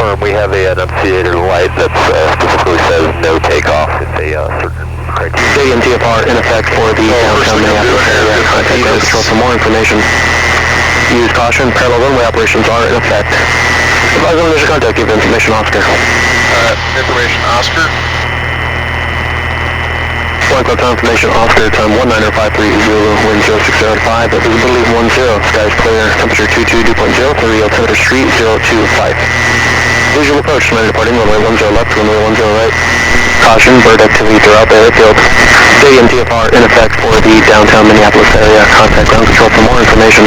confirm we have a enunciator light that specifically says no takeoff. It's a certain criteria. Day and TFR in effect for the downtown Minneapolis area. Contact ground control for more information. Use caution, parallel runway operations are in effect. Advise on initial contact, give information Oscar. Information Oscar. Flight call time information Oscar, time 19053 Zulu, wind 0605, visibility 10, skies clear, temperature 22, dew point 03, altimeter street 025. Visual approach, tonight departing runway 10 left, runway 10 right. Caution, bird activity throughout the airfield. Day and TFR in effect for the downtown Minneapolis area. Contact ground control for more information.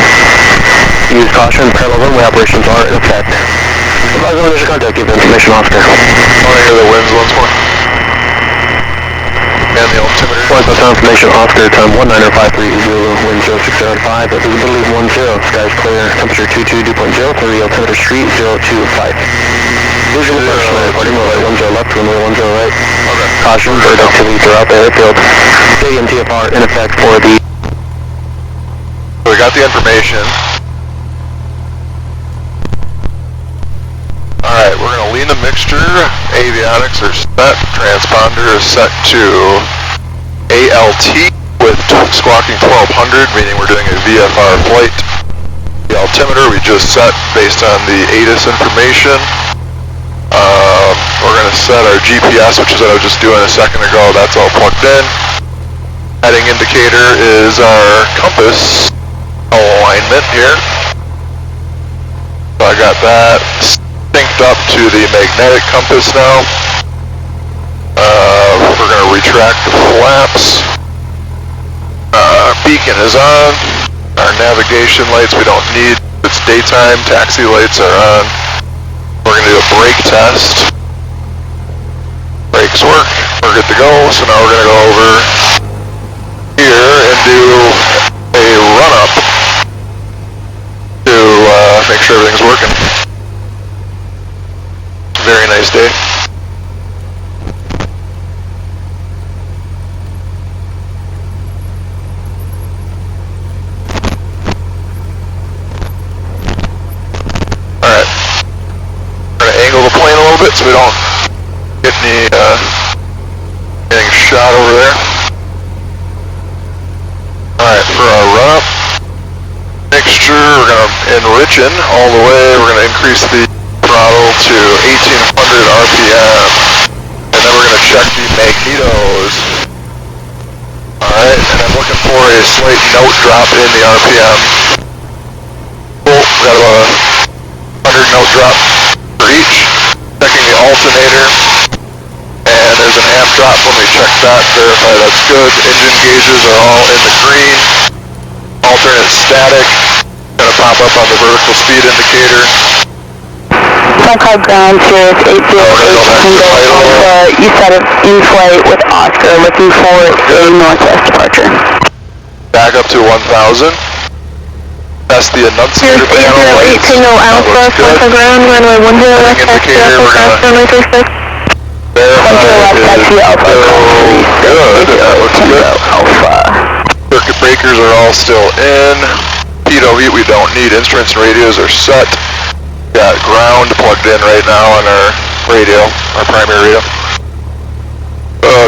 Use caution, parallel runway operations are in effect. Advise on initial contact, give information Oscar. I want to hear the winds once more. And the altimeter. Flight time information Oscar, time 19053 Zulu, wind 0605, visibility 10, skies clear, temperature 22, dew point 03, altimeter street 025. Visual approach, departing runway 10 left, runway 10 right. Okay. Caution, bird activity throughout the airfield. Day and TFR in effect for the... So we got the information. Alright, we're going to lean the mixture. Avionics are set. Transponder is set to ALT with squawking 1200, meaning we're doing a VFR flight. The altimeter we just set based on the ATIS information. We're going to set our GPS, which is what I was just doing a second ago. That's all plugged in. Heading indicator is our compass alignment here. So I got that synced up to the magnetic compass now. We're going to retract the flaps. Beacon is on. Our navigation lights we don't need. It's daytime. Taxi lights are on. We're going to do a brake test. Brakes work. We're good to go. So now we're going to go over here and do a run-up to make sure everything's working. Very nice day. Alright. We're going to angle the plane a little bit so we don't get anything shot over there. Alright, for our run-up mixture, we're going to enrich in all the way. We're going to increase the throttle to 1800 RPM. And then we're going to check the magnetos. Alright, and I'm looking for a slight note drop in the RPM. Cool, we got about a 100 note drop for each. Checking the alternator. And there's an amp drop when we check that, verify that's good. Engine gauges are all in the green. Alternate static. Gonna pop up on the vertical speed indicator. Cloud ground, Sirius 808 Tango, you set it in flight with Oscar, looking for a northwest departure. Back up to 1000. Test the annunciator panel. Sirius 808 Tango Alpha, Cloud ground, runway 10 left, taxi Alpha, runway 36. Verify it is still good. That looks good. Circuit breakers are all still in. PW we don't need. Instruments and radios are set. Got ground plugged in right now on our radio, our primary radio.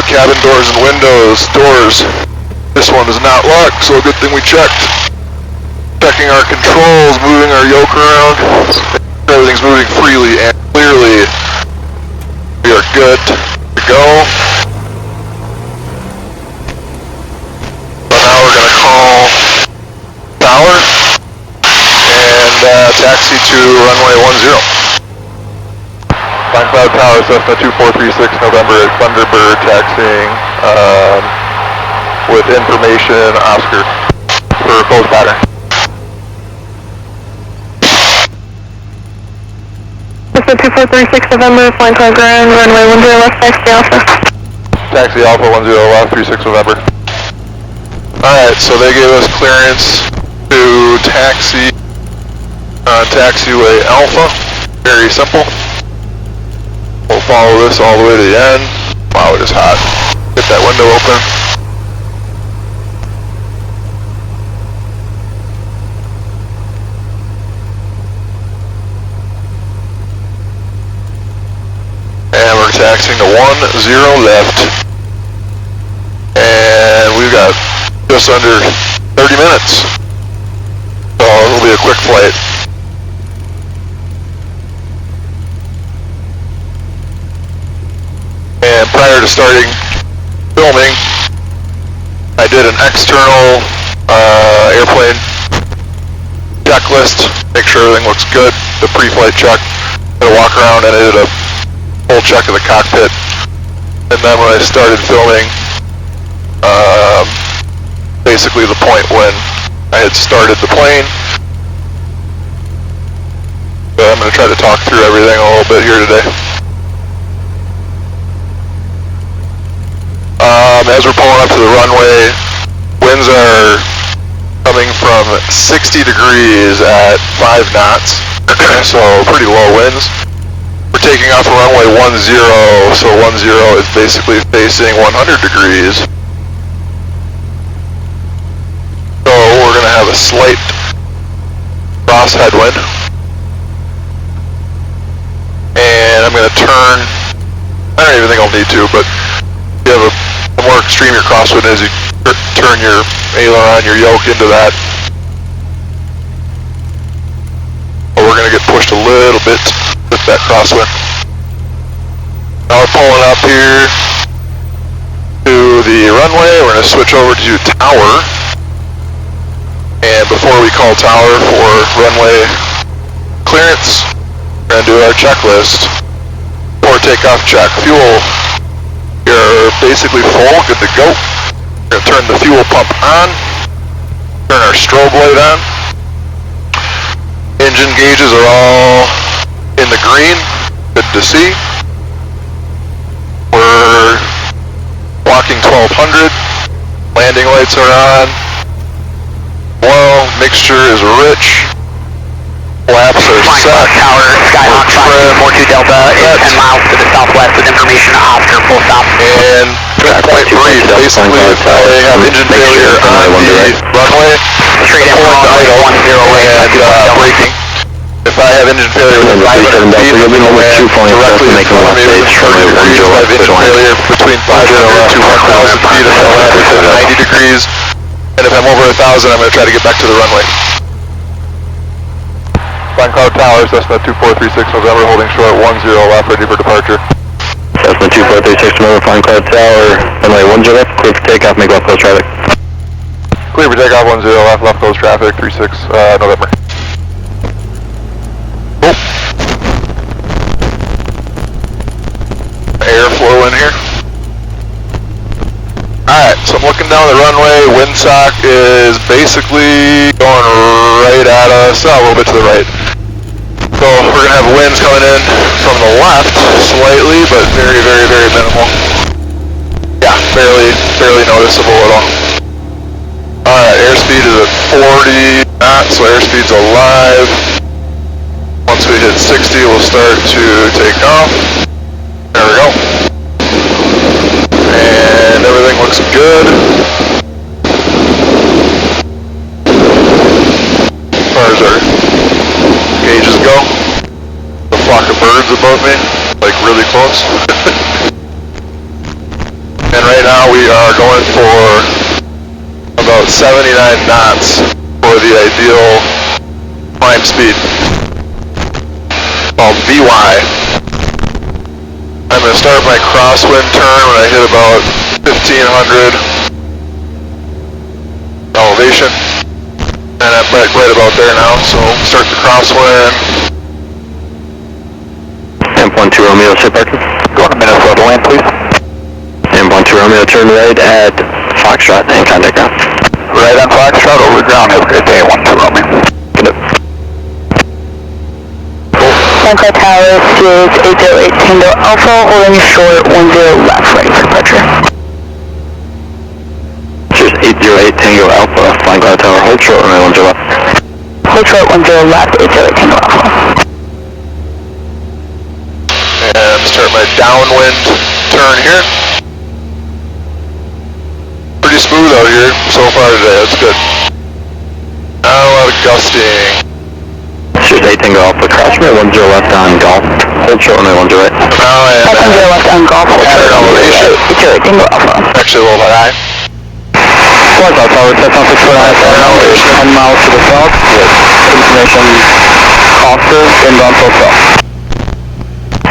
Cabin doors and windows, doors. This one is not locked, so a good thing we checked. Checking our controls, moving our yoke around. Everything's moving freely and clearly. We are good to go. So now we're going to call tower and taxi to runway 10. Fine Cloud Tower, Cessna 2436 November at Thunderbird, taxiing with information Oscar for close pattern. Cessna 2436 November, Fine Cloud ground, runway 10 left, taxi Alpha. Taxi Alpha 10 left, 36 November. Alright, so they gave us clearance to taxi on taxiway Alpha. Very simple. We'll follow this all the way to the end. Wow, it is hot. Get that window open. taxiing to 10 left. And we've got just under 30 minutes. So it'll be a quick flight. And prior to starting filming, I did an external airplane checklist, make sure everything looks good, the pre-flight check, did a walk around and I did a full check of the cockpit. And then when I started filming, basically the point when I had started the plane. So I'm going to try to talk through everything a little bit here today. As we're pulling up to the runway, winds are coming from 60 degrees at 5 knots, so pretty low winds. We're taking off of runway 10, so 10 is basically facing 100 degrees. So we're going to have a slight cross headwind. And I'm going to turn, I don't even think I'll need to, but you have the more extreme your crosswind is, you turn your aileron, your yoke into that. But we're going to get pushed a little bit with that crosswind. Now we're pulling up here to the runway. We're going to switch over to tower. And before we call tower for runway clearance, we're going to do our checklist. For takeoff check, fuel. You're basically full, good to go. We're going to turn the fuel pump on, turn our strobe light on. Engine gauges are all in the green, good to see. We're walking 1200, landing lights are on. Oil mixture is rich. Flaps are set. Tower, Skyhawk 542 Delta is 10 miles to the southwest with information Oscar full stop. And point brief, basically if I have engine failure on the runway, straight in pulling to idle and braking. If I have engine failure within 500 feet, you'll be directly in front of me within 30 degrees. If I have engine failure between 500 to 1,000 feet, I'm going to land within 90 degrees. And if I'm over 1,000, I'm going to try to get back to the runway. Flying Cloud Tower, Cessna 2436 November, holding short 10 left, ready for departure. Cessna 2436 November, Flying Cloud Tower, runway 10 left, clear for takeoff, make left close traffic. Clear for takeoff 10 left, left close traffic, 36 November. Cool. Airflow in here. Alright, so I'm looking down the runway, windsock is basically going right at us, a little bit to the right. So we're going to have winds coming in from the left, slightly, but very, very, very minimal. Yeah, barely noticeable at all. Alright, airspeed is at 40 knots, so airspeed's alive. Once we hit 60, we'll start to take off. There we go. And everything looks good. As far as our gauges go, a flock of birds above me, like really close. And right now we are going for about 79 knots for the ideal climb speed, called VY. I'm going to start my crosswind turn when I hit about 1500 elevation, and I'm right about there now, so start the crosswind. M12 Romeo, sit parking. Go to Minnesota land, please. M12 Romeo, turn right at Foxtrot and contact ground. Right on Foxtrot, over ground. Have a great day, 12 Romeo. Good up. Flying Cloud Tower, Series 808 Tango Alpha, holding short 10 left, ready for departure. Series 808 Tango Alpha, Flying Cloud Tower, hold short, runway 10 left. Hold short 10 left, 808 Tango Alpha. And start my downwind turn here. Pretty smooth out here so far today, that's good. Not a lot of gusting. Series 8 Tango Alpha, cross runway 10 left on golf. Hold short runway 10 right. Now I am 510 left on Golf. at an elevation. It's your Dingo Alpha. Actually a little bit high. Flight Cloud Tower, Cessna 649 at an elevation 10 miles to the south with information Oscar inbound hotel.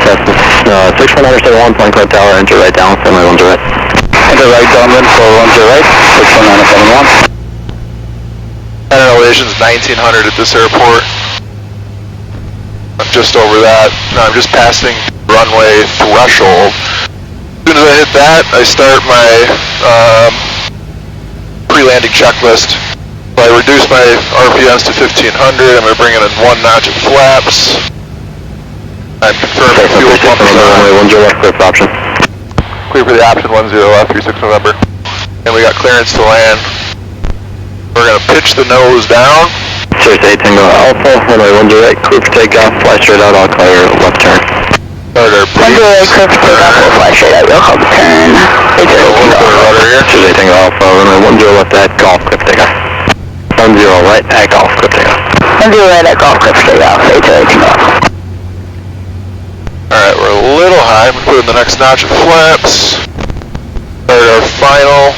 Cessna 649 at 1, Flight Cloud Tower, enter right down, runway 10 right. Enter right downwind for 10 right, 649 at 71. At an elevation is 1900 at this airport. I'm just over that. Now I'm just passing runway threshold. As soon as I hit that, I start my pre-landing checklist. So I reduce my RPMs to 1500. I'm going to bring in 1 notch of flaps. I'm confirming fuel pump is on. Runway 10 left, clear for option. Clear for the option 10 left, 36 November. And we got clearance to land. We're going to pitch the nose down. Cirrus 8 Tango Alpha, runway 10 right, clear for takeoff, fly straight out, I'll call your left turn. Start our brief. Dingo clear for takeoff. We'll fly straight out. We'll call the turn. It's your Dingo Alpha. Rudder here. Cirrus 8 Tango Alpha, runway 10 left at golf, clear for takeoff. 10 right at golf, clear for takeoff. 10 right at Golf. Clear for takeoff. It's your Dingo Alpha. Alright, we're a little high. I'm going to put in the next notch of flaps. Start our final.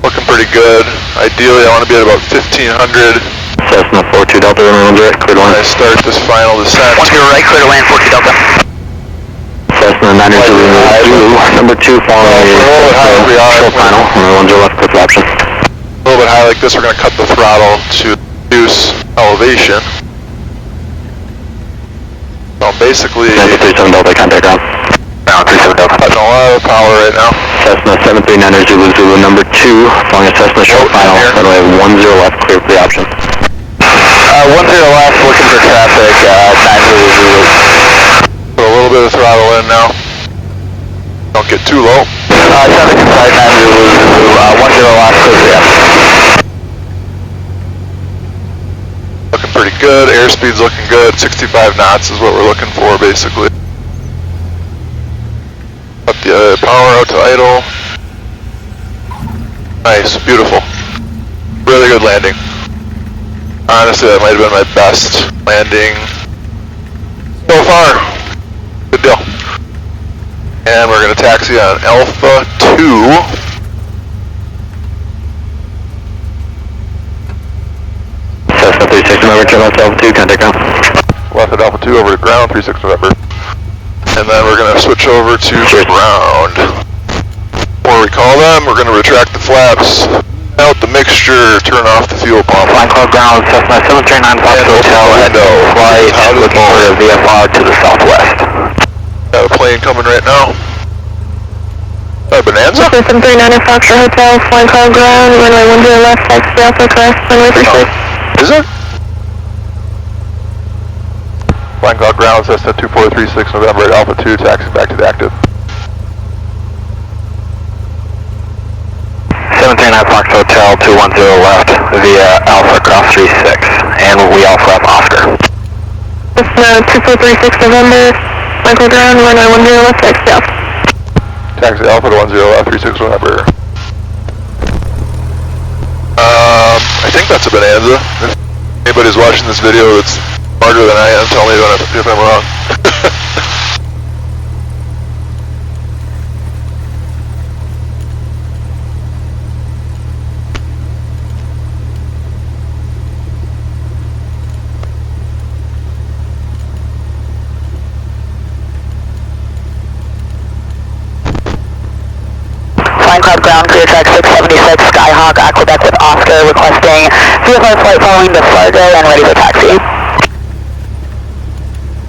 Looking pretty good. Ideally, I want to be at about 1500. Cessna 42 Delta, runway 10 right, clear to When I land. start this final descent. 10 right, clear to land. 42 Delta. Cessna 9 Zulu, number 2 following short final, runway 10 left, clear for option. A little bit high like this, we're going to cut the throttle to reduce elevation. So I'm basically 37 Delta, contact ground. Ground 37 Delta. putting a lot of power right now. Cessna 739 Zulu, Zulu, number 2 following a Cessna short final, runway 10 left, clear for the option. 10 left, looking for traffic, 9 Zulu Zulu. Put a little bit of throttle in now. Don't get too low. Traffic inside 9 Zulu Zulu, 10 left, clear for the option. Looking pretty good. Airspeed's looking good. 65 knots is what we're looking for, basically. Up the power out to idle. Nice, beautiful. Really good landing. Honestly, that might have been my best landing so far. Good deal. And we're going to taxi on Alpha 2. Cessna 36 November, turn left Alpha 2, contact ground. Left at Alpha 2 over to ground, 36 November. And then we're going to switch over to ground. Before we call them, we're going to retract the flaps, out the mixture, turn off the fuel pump. Flying Club ground, Cessna 739 Fox And Hotel at flight, looking for a VFR to the southwest. Got a plane coming right now. Bonanza? 739 at Foxtrot Hotel, Flying Club ground, runway 10 left, taxi Alpha crest, runway 36. Is it? Flying Cloud ground, Cessna 2436 November at Alpha 2, taxi back to the active. 739 Fox Hotel, 210 left via Alpha cross 36, and we also have Oscar. Cessna 2436 November, Flying Club ground, runway 10 left, taxi Alpha. Taxi Alpha to 10 left, 36 November. I think that's a Bonanza. If anybody's watching this video that's smarter than I am, tell me if I'm wrong. Flying Cloud ground, clear track 676, Skyhawk, Aqueduct with Oscar, requesting VFR flight following to Fargo and ready for taxi.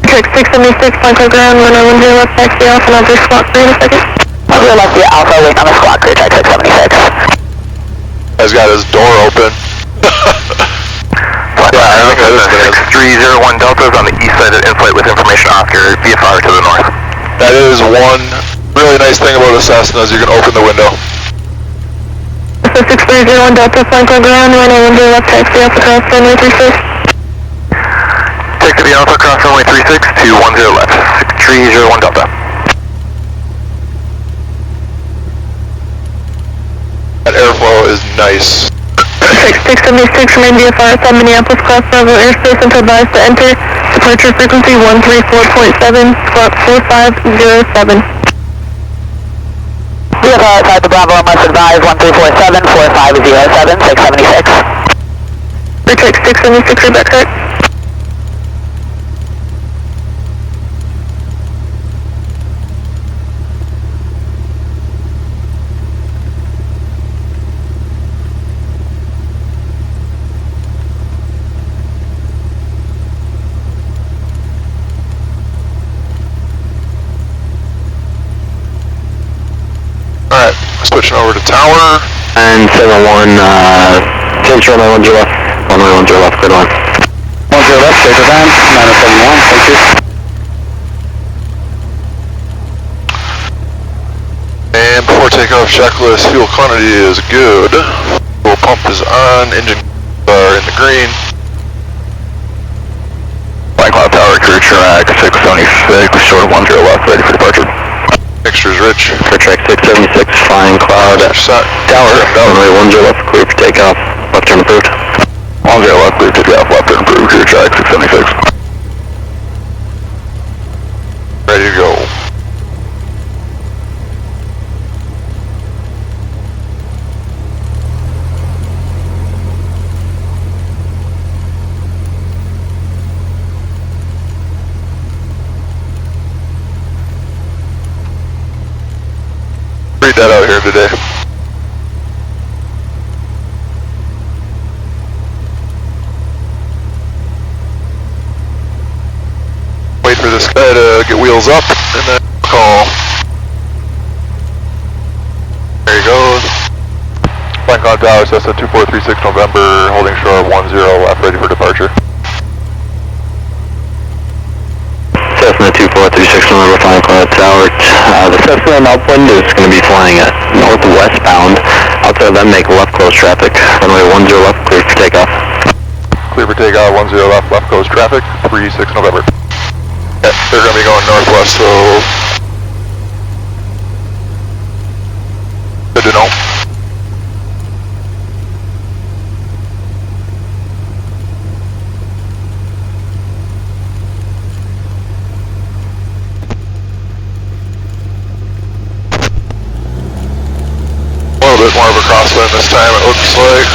Track 676, Flying Club ground, runway 10 left, taxi Alpha, and I'll just squawk for you in a second. I'll be left via Alpha, waiting on the squawk, clear track 676. Guy's got his door open. Yeah, I think that is Bonanza. 6301 Delta is on the east side of in-flight with information Oscar, VFR to the north. That is one really nice thing about a Cessna is you can open the window. Cessna 6301 Delta, Flying Club ground, runway 10 left, taxi Alpha crest, runway 36. Take to the Alpha cross runway 36 to 10 left, 6301 Delta. That airflow is nice. Check 676, remain VFR outside Minneapolis, class Bravo airspace until advised to enter. Departure frequency 134.7, squawk 4507. VFR outside the Bravo must advise 1347, 4507, 676. Recheck 676, read back correct. Alright, switching over to tower. And 71, change runway 10 left. Runway 10 left, good one. 10 left, take your time. 971, thank you. And before takeoff checklist, fuel quantity is good. Fuel pump is on, engine are in the green. Flying Cloud Tower, crew track 676, short of 10 left, ready for departure. Mixture's rich. Crew track 676, Flying Cloud Set. Tower, runway 10 left, clear for takeoff, left turn approved. 10 left, clear for takeoff, left turn approved, crew track 676. Ready to go. Read that out here today. Wait for this guy to get wheels up and then call. There he goes. Flying Cloud Tower, Cessna 2436 November, holding shore 10 left, ready for departure. Cessna 2436 November, Flying Cloud Tower. The Cessna in upwind is going to be flying at northwestbound. Outside of them, make left close traffic. Runway 10 left, clear for takeoff. Clear for takeoff, 10 left coast traffic, 36 November. Yeah, they're going to be going northwest, so good to know. A little bit more of a crosswind this time, it looks like.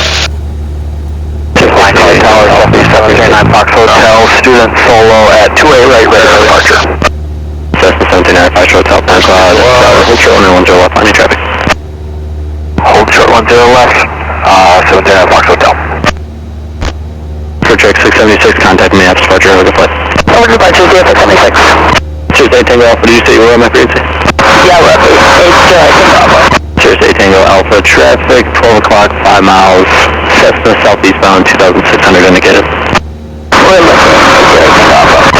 Flying Cloud Tower, Southeast 739 Fox Hotel, student solo at 2A right, ready for departure. Cessna 739 Fox Hotel, Flying Cloud Tower, hold short, runway 10 left, on your traffic. Hold short, 10 left, 739 Fox Hotel. Crew check 676, contact me after departure, have a good flight. Over to departure, VFR 76. Tuesday Tango Alpha, did you say you were on my frequency? Yeah, we're up. It's Bravo. Tuesday Tango Alpha, traffic, 12 o'clock, 5 miles, Cessna southeastbound, 2600 indicated. We're looking at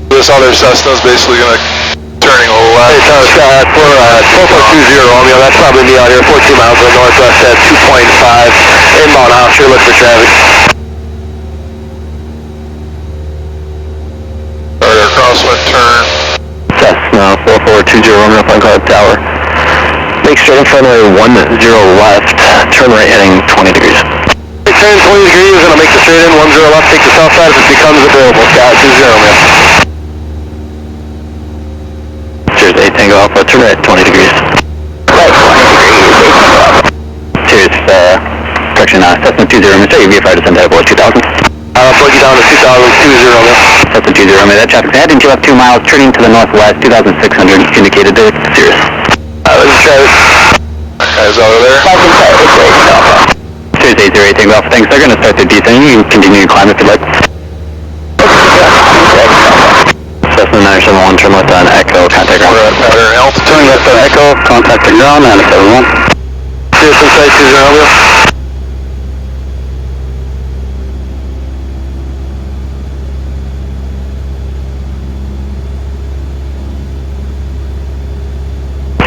This other Cessna is basically going to turning a little left. Hey, Scott, for 4420, Romeo, that's probably me out here, 14 miles to the northwest at 2.5, inbound offshore, look for traffic. Alright, our crosswind turn. Cessna 4420, Romeo, Flying Cloud Tower. Make straight in front of 10 left, turn right heading 20 degrees. Turn 20 degrees, and I'll make the straight in, 10 left, take the south side if it becomes available. Scott, 20, Romeo. Cheers, 8 Tango Alpha, turn right 20 degrees. Right, 20 degrees. Cheers, correction, Cessna 20, Romeo, say VFR descent at about 2000. I'll plug you down to 2020, Romeo. Cessna 20, Romeo, that traffic's heading to left 2 miles, turning to the northwest, 2600, indicated to Sirius. This is Travis. Guys out of there. Mountain Side, it's Racing Alpha. Cheers, 808 Tango Alpha, thanks. They're going to start their descent. You can continue to climb if you'd like. Cessna 971, turn left on Echo, contact ground. We're at pattern altitude. Turn left on Echo, contact the ground, 971. Cheers, inside 20, Romeo.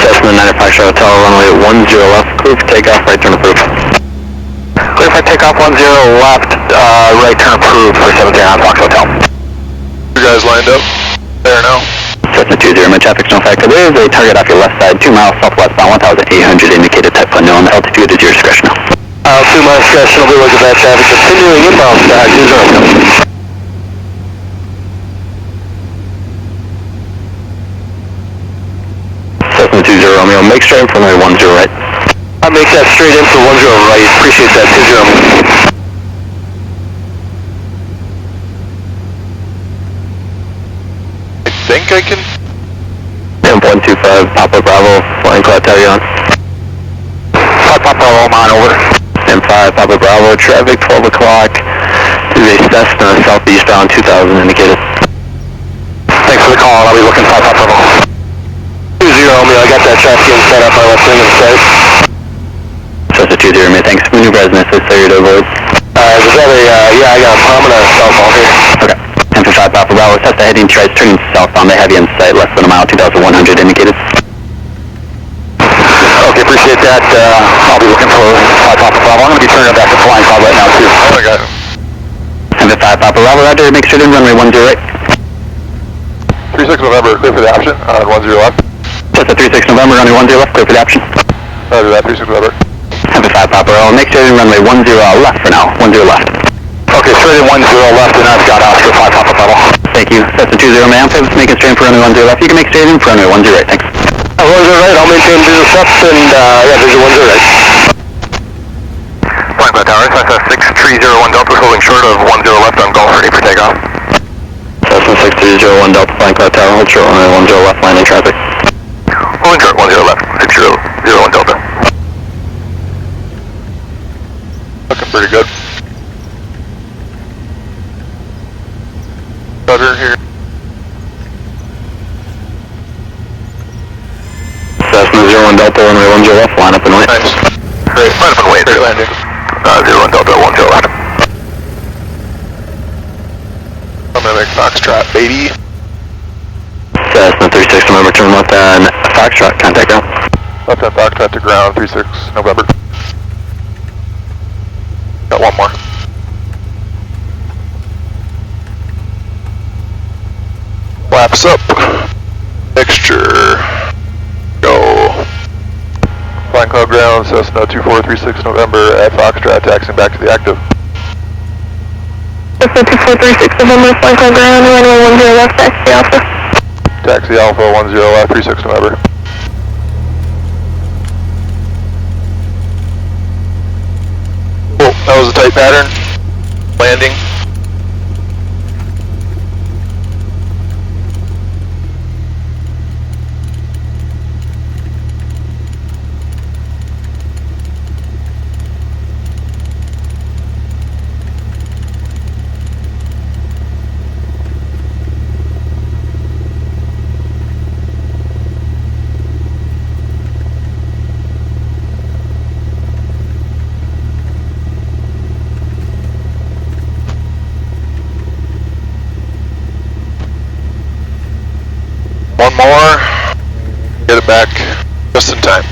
Cessna 95 Hotel, runway 10 left, clear for takeoff, right turn approved. Clear for takeoff, 10 left, right turn approved for 709 Fox Hotel. You guys lined up there now. Cessna 20, traffic, no factor. There is a target off your left side, 2 miles southwestbound, 1,800 indicated, type unknown. Altitude is your discretion. 2 miles discretion, will be looking at that traffic. Continuing inbound, 20. Cessna 20 Romeo, make straight for runway 10 right. I'll make that straight in for 10 right. Appreciate that, 20. I think I can... M125, Papa Bravo, flying cloud tower, you on? 5 Papa Bravo, I'm on, over. M5, Papa Bravo, traffic 12 o'clock. This is a Cessna southeastbound 2000 indicated. Thanks for the call, I'll be looking 5 Papa Bravo. 20 Romeo, I got that traffic in set up, my left wing in sight. Cessna 20 Romeo, thanks. Maneuver as necessary to avoid. Is that a, yeah, I'm on a southbound here. Okay. M5 Papa Bravo, Cessna heading tries turning southbound. They have you in sight, less than a mile, 2100 indicated. Okay, appreciate that. I'll be looking for 5 Papa Bravo. I'm going to be turning back to flying cloud right now, too. Oh, I got it. M5 Papa Bravo, roger, make sure to runway 10 right. 36 November, clear for the option, on 10 left. Cessna 36 November, runway 10 left, clear for the option. Roger that, 36 November. M5 Papa Bravo, make sure to runway 10 left for now, 10 left. Okay, straight in 10 left, and I've got Oscar 5 Papa Bravo. Thank you. Cessna 20 man, making straight for runway 10 left. You can make straight in for runway 10 right, thanks. 10 right, I'll maintain visual steps, and yeah, visual 10 right. Flying cloud tower, Cessna 6301 Delta, holding short of 10 left on Golf, ready for takeoff. Cessna 6301 Delta, flying cloud tower, hold short runway 10 left, landing traffic. Holding short, 10 left, 6001 Delta. Looking pretty good. Cutter here. Cessna 01 Delta, runway 10 left, line up and wait. Nice. Great, line up and wait. Great landing. 01 Delta, 10 left. I'm gonna make Foxtrot, baby. Cessna 36 November, turn left on Foxtrot, contact ground. Left hand Foxtrot to ground, 36 November. Got one more. Flaps up. Mixture. Go. Flying cloud ground, Cessna 2436 November at Foxtrot, taxiing back to the active. Cessna 2436 November, flying cloud ground, runway 10 left, taxi Alpha. Taxi Alpha 10 left, 36 November. Cool, that was a tight pattern. Landing. One more. Get it back just in time.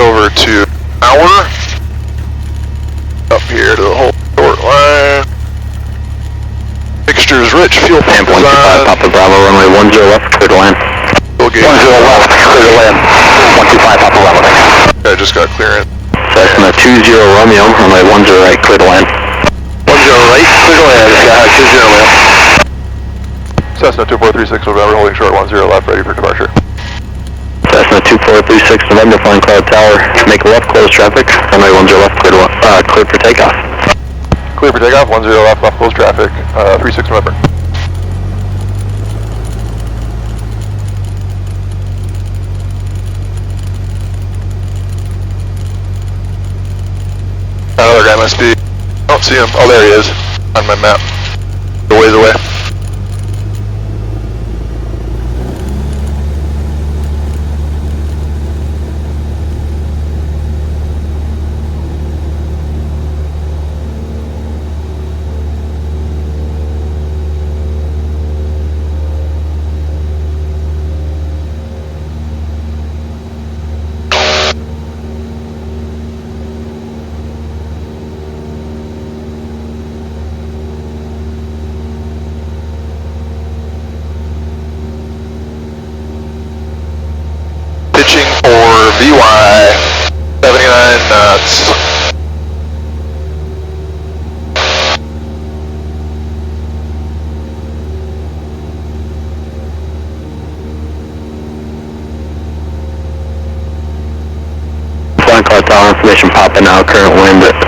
Over to hour. Up here to the whole short line. Mixtures rich, fuel pump Amp 125, design. Papa Bravo, runway 10 left, clear to land. Fuel gauge. 10 left, clear to land. 125 Papa Bravo, thanks. I just got clearance. Cessna 20 Romeo, runway 10 right, clear to land. 10 right, clear to land. 20 Romeo. Cessna 2436 November, holding short 10 left, ready for departure. Cessna 2436 November, flying cloud tower, make a left, close traffic, runway 10 left, cleared for takeoff. Clear for takeoff, 10 left, left close traffic, 36 November. That other guy must be, I don't see him, oh there he is, on my map, a ways away. Confirmation Papa now, current wind at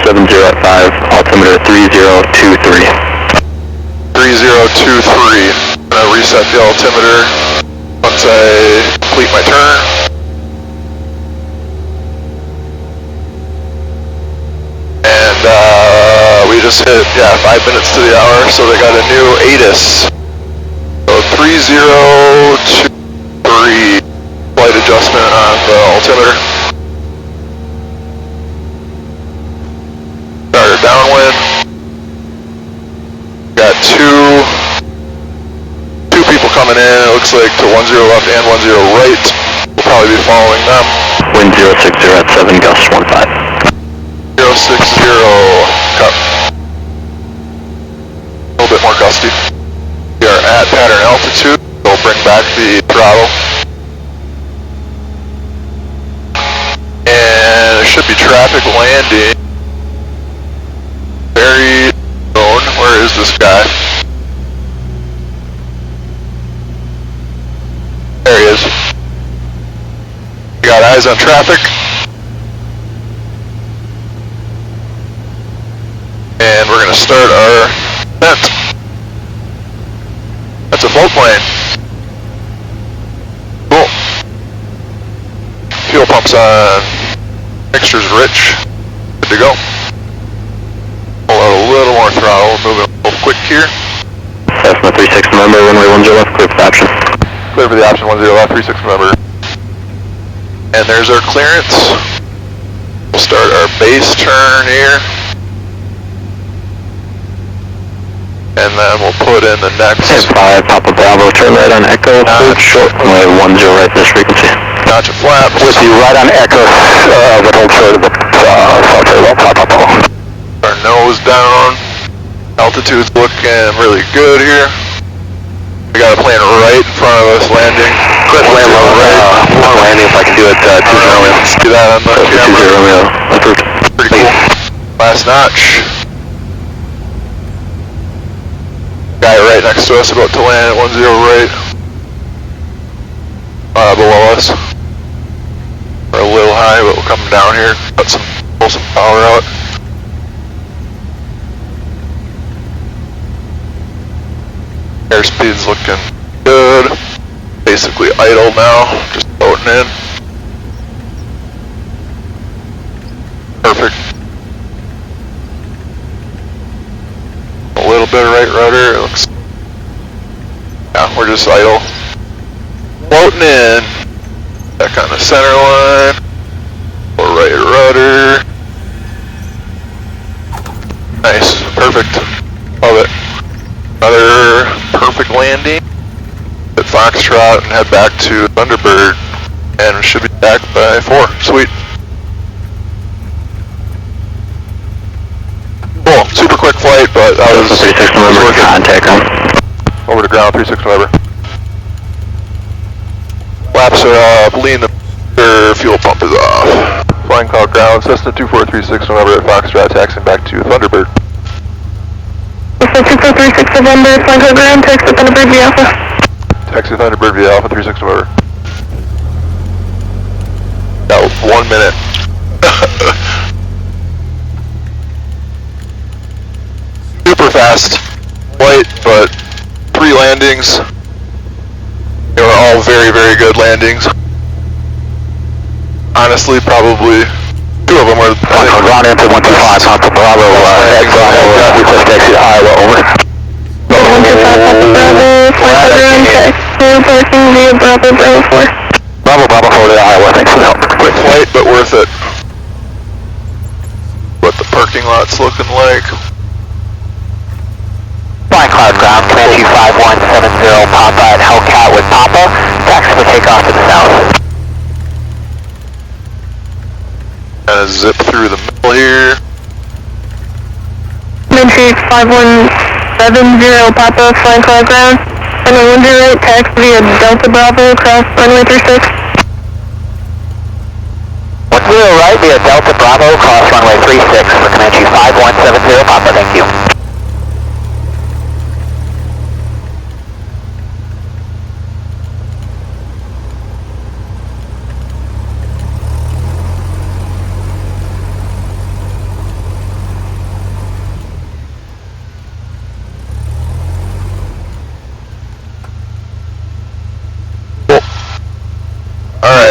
070 at 5, altimeter 3023. 3023. I'm gonna reset the altimeter once I complete my turn. And we just hit, 5 minutes to the hour, so they got a new ATIS. So 3023 flight adjustment on the altimeter. Started downwind. Got two people coming in, it looks like to 10 left and 10 right. We'll probably be following them. Wind 060 at 7, gust 15. 060, cut. A little bit more gusty. We are at pattern altitude, so we'll bring back the throttle. And there should be traffic landing. Very known. Where is this guy? There he is. We got eyes on traffic. And we're going to start our descent. That's a float plane. Cool. Fuel pumps on. Mixture's rich. Good to go. Pull out a little more throttle. Moving a little quick here. Cessna 36 November, runway 10 left, clear for the option. Clear for the option 10 left, 36 November. And there's our clearance. We'll start our base turn here. And then we'll put in the next. 5, Papa Bravo, turn right on Echo, hold short, runway 10 right this frequency. Notch of flaps. With you right on Echo, but hold short of the Papa. Our nose down. Altitude's looking really good here. We got a plane right in front of us landing. Quick land low, long landing if I can do it, 2-0. Let's do that on the camera. 2-0, approved. Pretty cool. Last notch. Guy right next to us about to land at 10 right. Below us. We're a little high, but we'll come down here. Pull some power out. Airspeed's looking good. Basically idle now, just floating in. Perfect. A little bit of right rudder, it looks... Yeah, we're just idle. Floating in. Back on the center line. Or right rudder. Nice, perfect. Love it. Another perfect landing at Foxtrot and head back to Thunderbird, and we should be back by 4. Sweet. Cool. Super quick flight, but that was 36 November, contact on. over to ground. 36 November. Flaps are up. Lean the fuel pump is off. Flying cloud ground. Cessna 2436 November at Foxtrot, taxiing back to Thunderbird. Cessna 2436 November, flying cloud ground, taxi Thunderbird via Alpha. Taxi Thunderbird via Alpha 36 November. Got 1 minute. Super fast flight, but 3 landings. They were all very, very good landings. Honestly, probably 2 of them were... Ground into 125, Papa Bravo, we just taxi to Iowa, over. 125 Papa Bravo, flying cloud ground, taxi parking via Bravo, Bravo 4. Bravo 4 to Iowa, thanks for the help. Quick flight, but worth it. What the parking lot's looking like. Flying cloud ground, Comanche 5170, Papa at Hellcat with Papa, taxi for takeoff to the south. Kind of zip through the middle here. Comanche 5170, Papa, flying cloud ground. Runway 10 right, taxi via Delta Bravo, across runway 36. 10 right via Delta Bravo, cross runway 36 for Comanche 5170, Papa, thank you.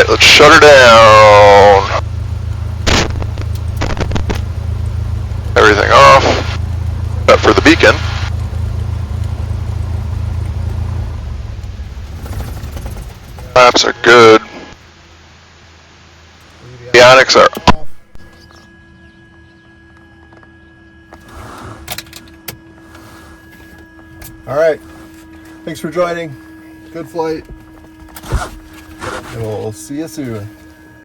let's shut her down. Everything off, except for the beacon. Flaps are good. Avionics are off. All right. Thanks for joining. Good flight. And we'll see you soon.